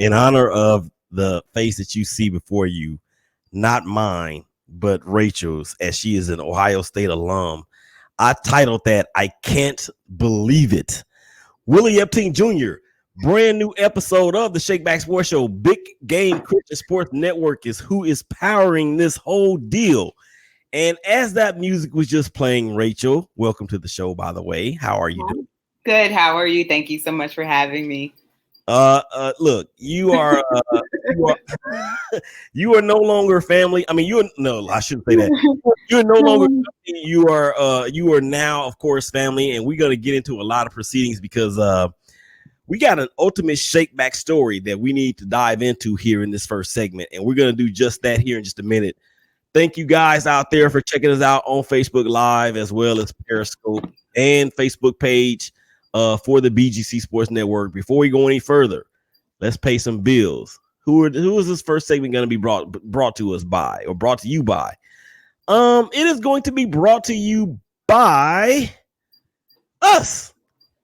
in honor of the face that you see before you, not mine, but Rachel's, as she is an Ohio State alum, I titled that "I Can't Believe It." Willie Epting Jr., brand new episode of the ShakeBack Sports Show. Big Game Christian Sports Network is who is powering this whole deal. And as that music was just playing, Rachel, welcome to the show, by the way. How are you doing? Good. How are you? Thank you so much for having me. Look, you are you are no longer family. I mean, I shouldn't say that. You're no longer family. You are now, of course, family, and we're gonna get into a lot of proceedings because we got an ultimate ShakeBack story that we need to dive into here in this first segment, and we're gonna do just that here in just a minute. Thank you guys out there for checking us out on Facebook Live as well as Periscope and Facebook page for the BGC Sports Network. Before we go any further, let's pay some bills. Who is this first segment going to be brought to us by, or brought to you by? It is going to be brought to you by us.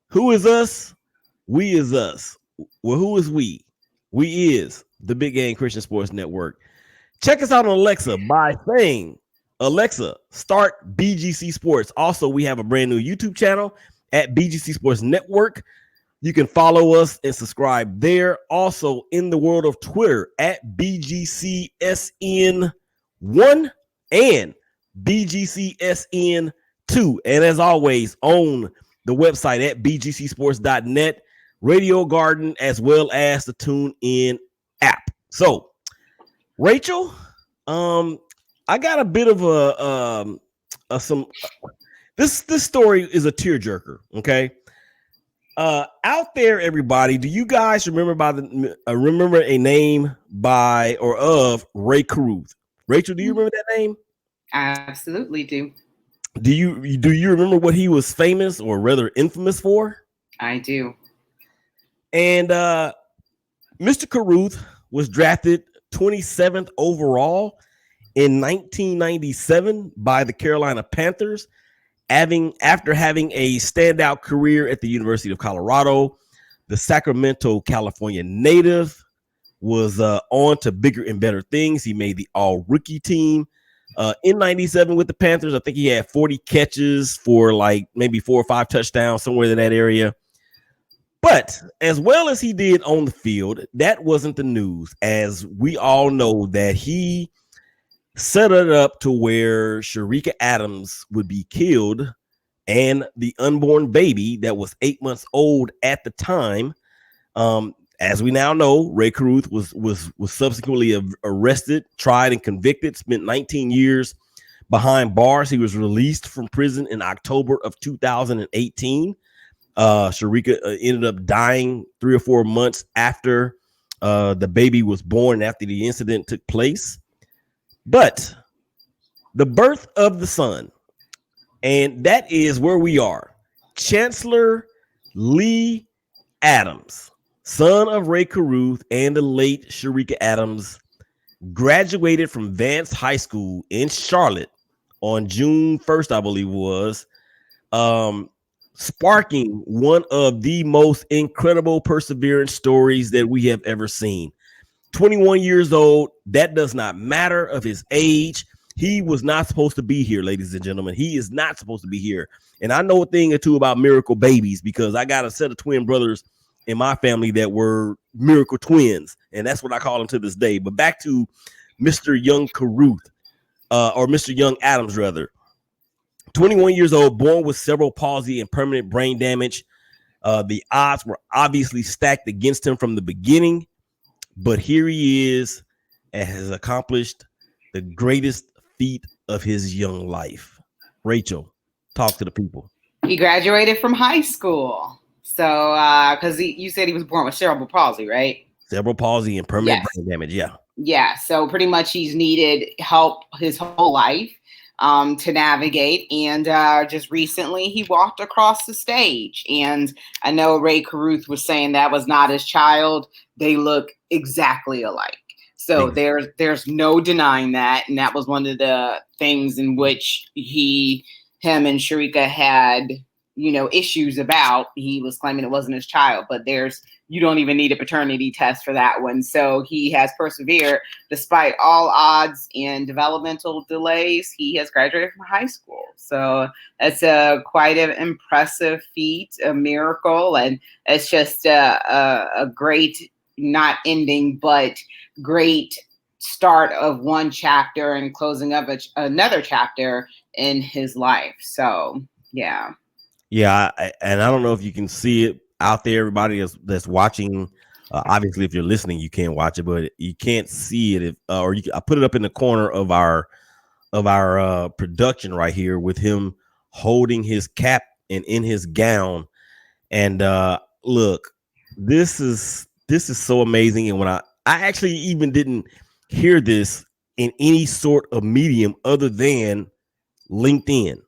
Who is us? We is us. Well, who is we? We is the Big Game Christian Sports Network. Check us out on Alexa by saying, Alexa, start BGC Sports. Also, we have a brand new YouTube channel at BGC Sports Network. You can follow us and subscribe there. Also, in the world of Twitter at BGCSN1 and BGCSN2. And as always, on the website at BGCsports.net, Radio Garden, as well as the TuneIn app. So, Rachel, I got a bit of this story is a tearjerker, okay? Out there, everybody, do you guys remember remember a name by or of Ray Caruth? Rachel, do you remember that name? I absolutely do. Do you remember what he was famous or rather infamous for? I do. And Mr. Caruth was drafted 27th overall in 1997 by the Carolina Panthers, after having a standout career at the University of Colorado. The Sacramento, California native was on to bigger and better things. He made the all-rookie team in 97 with the Panthers. I think he had 40 catches for like maybe 4 or 5 touchdowns, somewhere in that area. But as well as he did on the field, that wasn't the news, as we all know that he set it up to where Sharika Adams would be killed, and the unborn baby that was 8 months old at the time. As we now know, Ray Caruth was subsequently arrested, tried, and convicted. Spent 19 years behind bars. He was released from prison in October of 2018. Sharika ended up dying 3 or 4 months after the baby was born, after the incident took place. But the birth of the son, and that is where we are. Chancellor Lee Adams, son of Ray Caruth and the late Sharika Adams, graduated from Vance High School in Charlotte on June 1st, I believe it was, sparking one of the most incredible perseverance stories that we have ever seen. 21 years old, that does not matter of his age. He was not supposed to be here, ladies and gentlemen. He is not supposed to be here. And I know a thing or two about miracle babies because I got a set of twin brothers in my family that were miracle twins, and that's what I call them to this day. But back to Mr. Young Caruth, or Mr. Young Adams, rather. 21 years old, born with cerebral palsy and permanent brain damage. The odds were obviously stacked against him from the beginning, but here he is and has accomplished the greatest feat of his young life. Rachel, talk to the people. He graduated from high school. So, because you said he was born with cerebral palsy, right? Cerebral palsy and permanent brain damage, yeah. Yeah, so pretty much he's needed help his whole life to navigate. And just recently he walked across the stage. And I know Ray Caruth was saying that was not his child. They look exactly alike. So there's no denying that. And that was one of the things in which him and Sharika had issues about. He was claiming it wasn't his child, but you don't even need a paternity test for that one. So he has persevered despite all odds and developmental delays. He has graduated from high school. So that's quite an impressive feat, a miracle. And it's just a great, not ending, but great start of one chapter and closing of another chapter in his life. So, yeah. Yeah, and I don't know if you can see it out there, everybody that's watching. Obviously, if you're listening, you can't watch it, but you can't see it. I put it up in the corner of our production right here with him holding his cap and in his gown. And look, this is so amazing. And when I actually even didn't hear this in any sort of medium other than LinkedIn.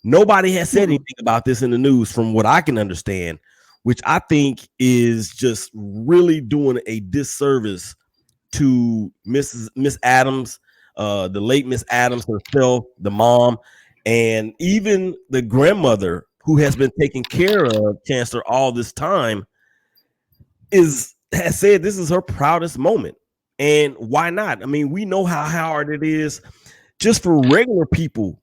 Nobody has said anything about this in the news from what I can understand, which I think is just really doing a disservice to Miss Adams, the late Miss Adams herself, the mom, and even the grandmother who has been taking care of Chancellor all this time has said this is her proudest moment. And why not? I mean, we know how hard it is just for regular people,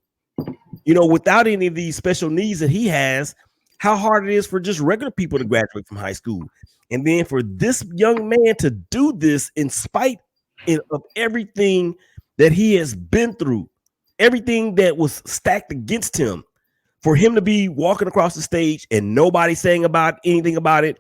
without any of these special needs that he has, how hard it is for just regular people to graduate from high school. And then for this young man to do this in spite of everything that he has been through, everything that was stacked against him, for him to be walking across the stage and nobody saying anything about it,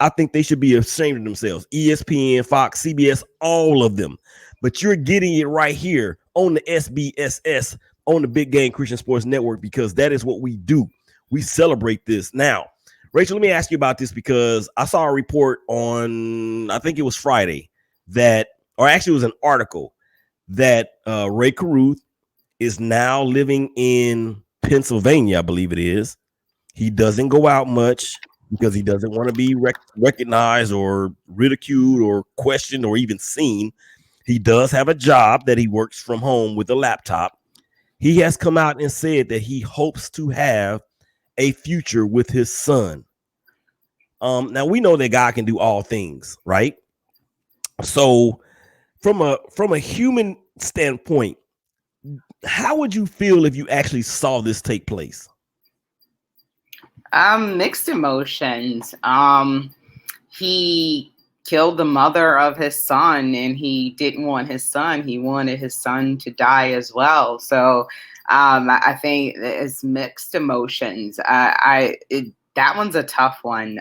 I think they should be ashamed of themselves. ESPN, Fox, CBS, all of them. But you're getting it right here on the SBSS, on the Big Game Christian Sports Network, because that is what we do. We celebrate this. Now, Rachel, let me ask you about this, because I saw a report on, I think it was Friday, or actually it was an article that Ray Caruth is now living in Pennsylvania, I believe it is. He doesn't go out much because he doesn't want to be recognized or ridiculed or questioned or even seen. He does have a job that he works from home with a laptop. He has come out and said that he hopes to have a future with his son. Now we know that God can do all things, right? So from a human standpoint, how would you feel if you actually saw this take place? Mixed emotions. He killed the mother of his son, and he didn't want his son. He wanted his son to die as well. So I think it's mixed emotions. That one's a tough one.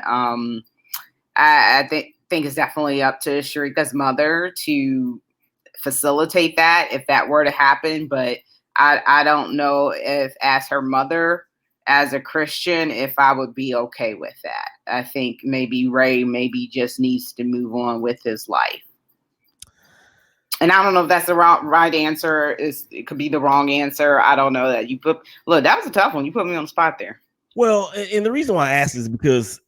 I think it's definitely up to Sharika's mother to facilitate that if that were to happen. But I don't know if, as her mother, as a Christian, if I would be okay with that. I think maybe Ray just needs to move on with his life. And I don't know if that's the right answer. It could be the wrong answer. I don't know that. Look, that was a tough one. You put me on the spot there. Well, and the reason why I asked is because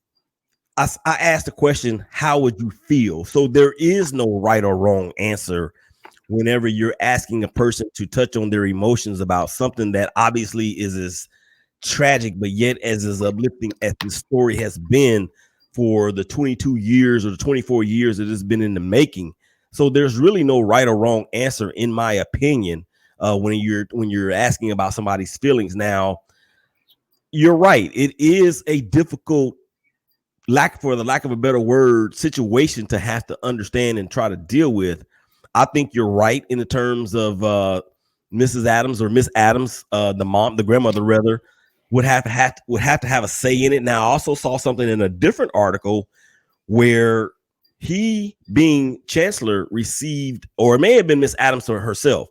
I asked the question, how would you feel? So there is no right or wrong answer whenever you're asking a person to touch on their emotions about something that obviously is as tragic, but yet as uplifting as the story has been for the 22 years or the 24 years that it's been in the making. So there's really no right or wrong answer, in my opinion, when you're asking about somebody's feelings. Now, you're right. It is a difficult, for the lack of a better word, situation to have to understand and try to deal with. I think you're right in the terms of Mrs. Adams, or Miss Adams, the grandmother rather, would have to have a say in it. Now, I also saw something in a different article where he, being chancellor, received, or it may have been Miss Adams herself,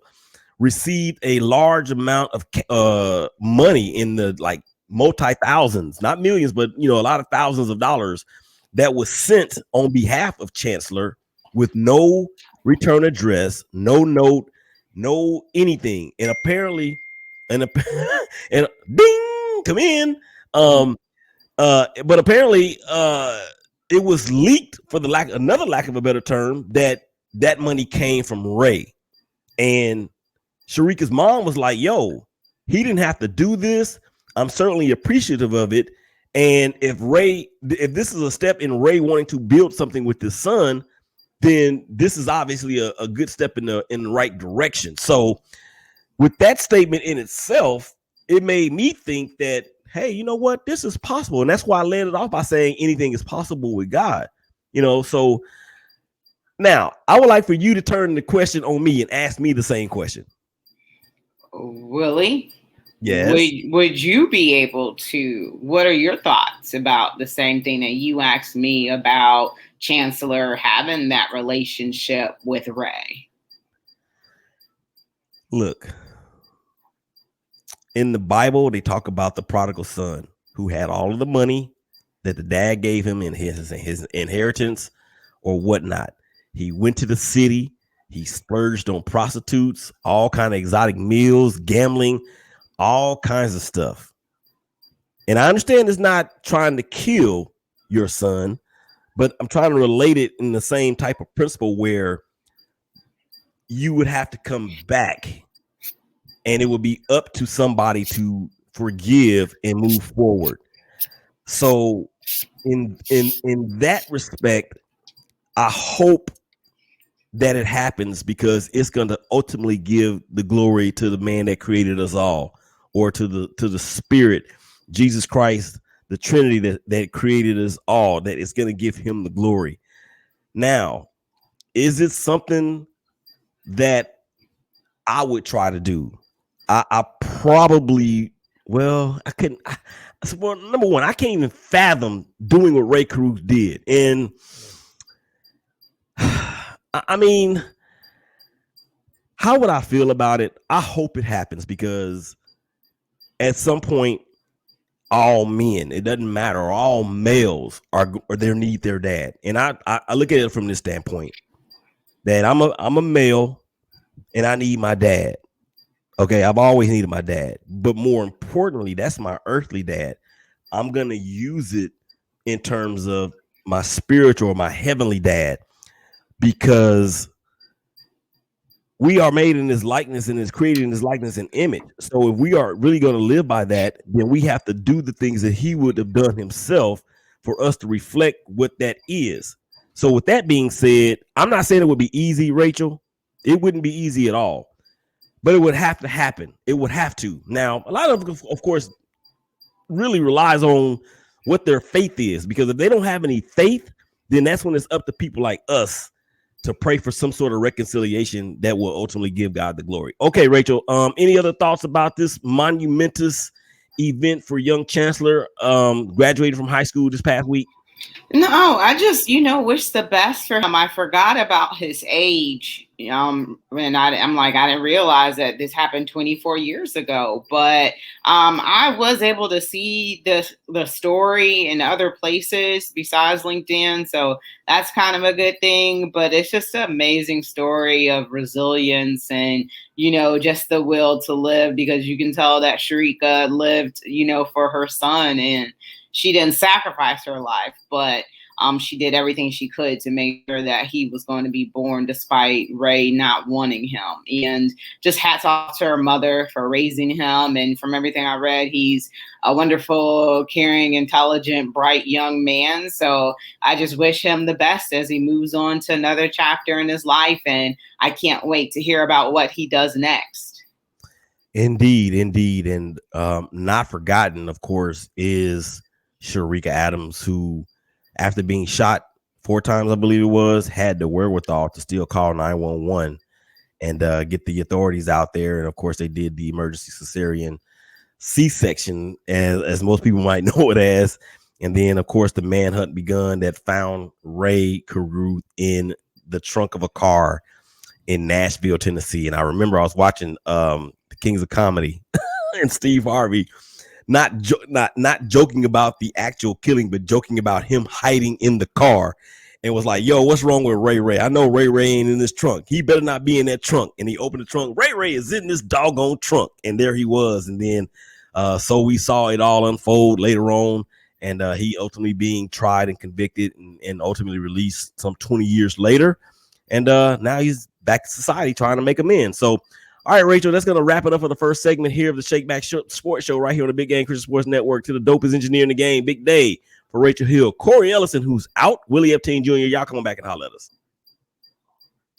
received a large amount of money in the multi-thousands, not millions, but a lot of thousands of dollars that was sent on behalf of Chancellor with no return address, no note, no anything. And apparently, and ding, come in. But apparently, it was leaked, for another lack of a better term, that money came from Ray. And Sharika's mom was like, yo, he didn't have to do this. I'm certainly appreciative of it. And if this is a step in Ray wanting to build something with his son, then this is obviously a good step in the right direction. So with that statement in itself, it made me think that, hey, you know what? This is possible. And that's why I led it off by saying anything is possible with God. So now I would like for you to turn the question on me and ask me the same question. Willie? Yes. Would you be able to, what are your thoughts about the same thing that you asked me about Chancellor having that relationship with Ray? Look, in the Bible, they talk about the prodigal son who had all of the money that the dad gave him in his inheritance or whatnot. He went to the city. He splurged on prostitutes, all kind of exotic meals, gambling, all kinds of stuff. And I understand it's not trying to kill your son, but I'm trying to relate it in the same type of principle where you would have to come back and it would be up to somebody to forgive and move forward. So in that respect, I hope that it happens because it's going to ultimately give the glory to the man that created us all, or to the Spirit, Jesus Christ, the Trinity that created us all, that is going to give him the glory. Now, is it something that I would try to do? I probably, well, I couldn't. Well, number one, I can't even fathom doing what Ray Caruth did. And I mean, how would I feel about it? I hope it happens because at some point, all men, it doesn't matter, all males are they need their dad. And I look at it from this standpoint that I'm a male and I need my dad. Okay, I've always needed my dad, but more importantly, that's my earthly dad. I'm going to use it in terms of my spiritual or my heavenly dad, because we are made in his likeness and is created in his likeness and image. So if we are really going to live by that, then we have to do the things that he would have done himself for us to reflect what that is. So with that being said, I'm not saying it would be easy, Rachel. It wouldn't be easy at all. But it would have to happen. It would have to. Now, a lot of course, really relies on what their faith is, because if they don't have any faith, then that's when it's up to people like us to pray for some sort of reconciliation that will ultimately give God the glory. Okay, Rachel, any other thoughts about this monumentous event for young Chancellor graduated from high school this past week? No, I just, wish the best for him. I forgot about his age. And I'm like, I didn't realize that this happened 24 years ago. But I was able to see the story in other places besides LinkedIn. So that's kind of a good thing. But it's just an amazing story of resilience and, just the will to live, because you can tell that Sharika lived, for her son, and she didn't sacrifice her life, but she did everything she could to make sure that he was going to be born despite Ray not wanting him. And just hats off to her mother for raising him. And from everything I read, he's a wonderful, caring, intelligent, bright young man. So I just wish him the best as he moves on to another chapter in his life. And I can't wait to hear about what he does next. Indeed. And not forgotten, of course, is Sharika Adams, who, after being shot 4 times, I believe it was, had the wherewithal to still call 911 and get the authorities out there. And of course, they did the emergency cesarean C-section, as most people might know it as. And then, of course, the manhunt begun that found Ray Caruth in the trunk of a car in Nashville, Tennessee. And I remember I was watching the Kings of Comedy and Steve Harvey not joking about the actual killing, but joking about him hiding in the car, and was like, yo, what's wrong with Ray? I know Ray ain't in this trunk. He better not be in that trunk. And he opened the trunk. Ray is in this doggone trunk. And there he was. And then so we saw it all unfold later on. And he ultimately being tried and convicted and ultimately released some 20 years later. And now he's back to society trying to make amends. So All right, Rachel, that's going to wrap it up for the first segment here of the ShakeBack Sports Show right here on the Big Game Christian Sports Network. To the dopest engineer in the game, big day for Rachel Hill, Corey Ellison, who's out, Willie Epting Jr. Y'all come back and holler at us.